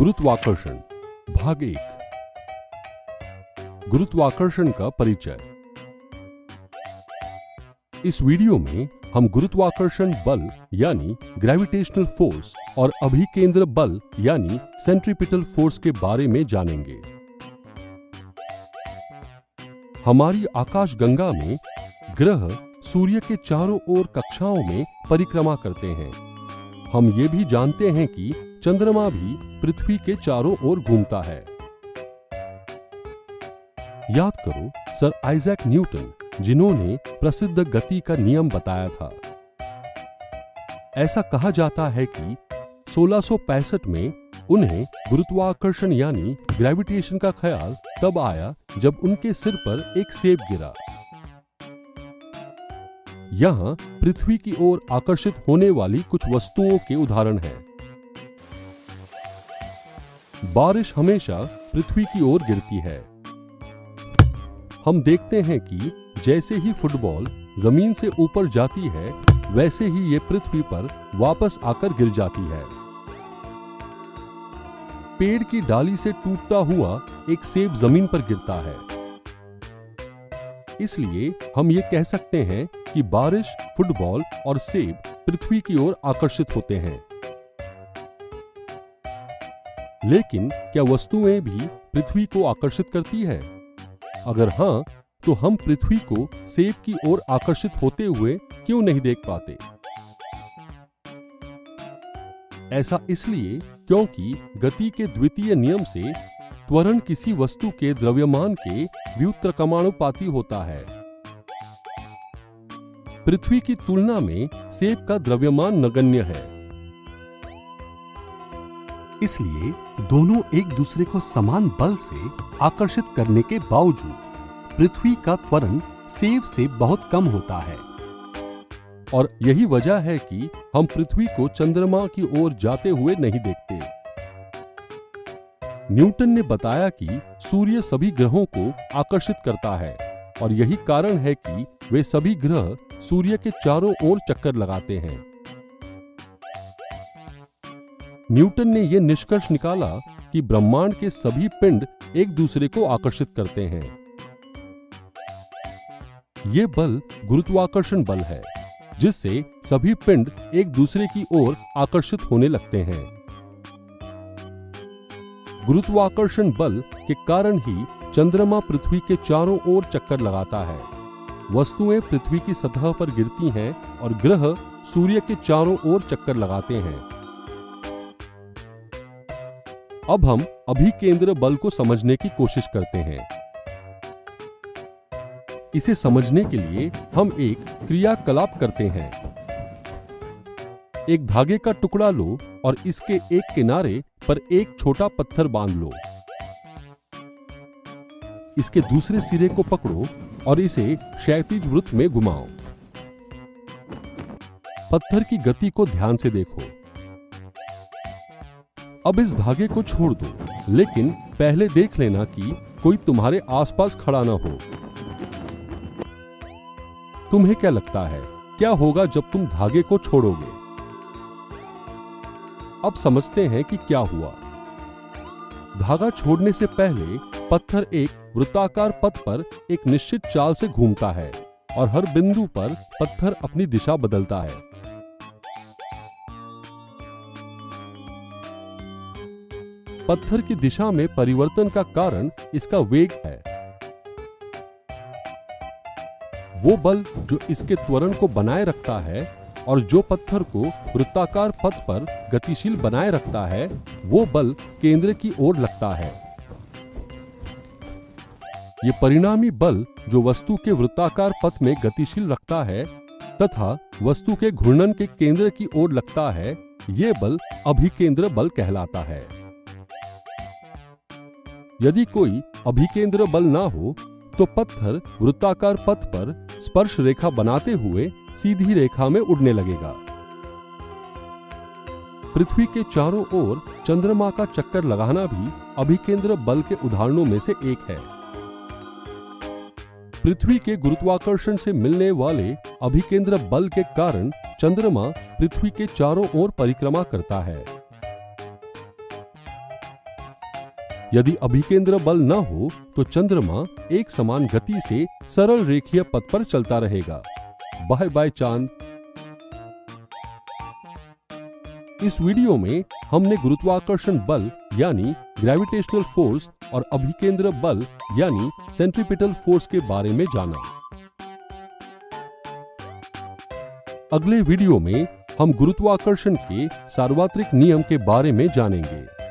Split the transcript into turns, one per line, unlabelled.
गुरुत्वाकर्षण भाग 1। गुरुत्वाकर्षण का परिचय। इस वीडियो में हम गुरुत्वाकर्षण बल यानी ग्रेविटेशनल फोर्स और अभिकेंद्र बल यानी सेंट्रीपिटल फोर्स के बारे में जानेंगे। हमारी आकाशगंगा में ग्रह सूर्य के चारों ओर कक्षाओं में परिक्रमा करते हैं। हम ये भी जानते हैं कि चंद्रमा भी पृथ्वी के चारों ओर घूमता है। याद करो सर आइजैक न्यूटन, जिन्होंने प्रसिद्ध गति का नियम बताया था। ऐसा कहा जाता है कि 1665 में उन्हें गुरुत्वाकर्षण यानी ग्रेविटेशन का ख्याल तब आया जब उनके सिर पर एक सेब गिरा। यहां पृथ्वी की ओर आकर्षित होने वाली कुछ वस्तुओं के उदाहरण हैं। बारिश हमेशा पृथ्वी की ओर गिरती है। हम देखते हैं कि जैसे ही फुटबॉल जमीन से ऊपर जाती है, वैसे ही ये पृथ्वी पर वापस आकर गिर जाती है। पेड़ की डाली से टूटता हुआ एक सेब जमीन पर गिरता है। इसलिए हम ये कह सकते हैं कि बारिश, फुटबॉल और सेब पृथ्वी की ओर आकर्षित होते हैं। लेकिन क्या वस्तुएं भी पृथ्वी को आकर्षित करती है? अगर हां, तो हम पृथ्वी को सेब की ओर आकर्षित होते हुए क्यों नहीं देख पाते? ऐसा इसलिए क्योंकि गति के द्वितीय नियम से त्वरण किसी वस्तु के द्रव्यमान के व्युत्क्रमानुपाती होता है। पृथ्वी की तुलना में सेब का द्रव्यमान नगण्य है। इसलिए दोनों एक दूसरे को समान बल से आकर्षित करने के बावजूद पृथ्वी का त्वरण सेब से बहुत कम होता है। और यही वजह है कि हम पृथ्वी को चंद्रमा की ओर जाते हुए नहीं देखते। न्यूटन ने बताया कि सूर्य सभी ग्रहों को आकर्षित करता है और यही कारण है कि वे सभी ग्रह सूर्य के चारों ओर चक्कर लगाते हैं। न्यूटन ने यह निष्कर्ष निकाला कि ब्रह्मांड के सभी पिंड एक दूसरे को आकर्षित करते हैं। यह बल गुरुत्वाकर्षण बल है, जिससे सभी पिंड एक दूसरे की ओर आकर्षित होने लगते हैं। गुरुत्वाकर्षण बल के कारण ही चंद्रमा पृथ्वी के चारों ओर चक्कर लगाता है। वस्तुएं पृथ्वी की सतह पर गिरती हैं और ग्रह सूर्य के चारों ओर चक्कर लगाते हैं। अब हम अभिकेंद्र बल को समझने की कोशिश करते हैं। इसे समझने के लिए हम एक क्रियाकलाप करते हैं। एक धागे का टुकड़ा लो और इसके एक किनारे पर एक छोटा पत्थर बांध लो। इसके दूसरे सिरे को पकड़ो और इसे क्षैतिज वृत्त में घुमाओ। पत्थर की गति को ध्यान से देखो। अब इस धागे को छोड़ दो, लेकिन पहले देख लेना कि कोई तुम्हारे आसपास खड़ा ना हो। तुम्हें क्या लगता है, क्या होगा जब तुम धागे को छोड़ोगे? अब समझते हैं कि क्या हुआ। धागा छोड़ने से पहले पत्थर एक वृत्ताकार पथ पर एक निश्चित चाल से घूमता है और हर बिंदु पर पत्थर अपनी दिशा बदलता है। पत्थर की दिशा में परिवर्तन का कारण इसका वेग है। वो बल जो इसके त्वरण को बनाए रखता है और जो पत्थर को वृत्ताकार पथ पर गतिशील बनाए रखता है, वो बल केंद्र की ओर लगता है। ये परिणामी बल जो वस्तु के वृत्ताकार पथ में गतिशील रखता है तथा वस्तु के घूर्णन के केंद्र की ओर लगता है, ये बल अभिकेंद्र बल कहलाता है। यदि कोई अभिकेंद्र बल ना हो तो पत्थर वृत्ताकार पथ पर स्पर्श रेखा बनाते हुए सीधी रेखा में उड़ने लगेगा। पृथ्वी के चारों ओर चंद्रमा का चक्कर लगाना भी अभिकेंद्र बल के उदाहरणों में से एक है। पृथ्वी के गुरुत्वाकर्षण से मिलने वाले अभिकेंद्र बल के कारण चंद्रमा पृथ्वी के चारों ओर परिक्रमा करता है। यदि अभिकेंद्र बल न हो तो चंद्रमा एक समान गति से सरल रेखीय पथ पर चलता रहेगा। बाय बाय चांद। इस वीडियो में हमने गुरुत्वाकर्षण बल यानी ग्रेविटेशनल फोर्स और अभिकेंद्र बल यानी सेंट्रीपिटल फोर्स के बारे में जाना। अगले वीडियो में हम गुरुत्वाकर्षण के सार्वत्रिक नियम के बारे में जानेंगे।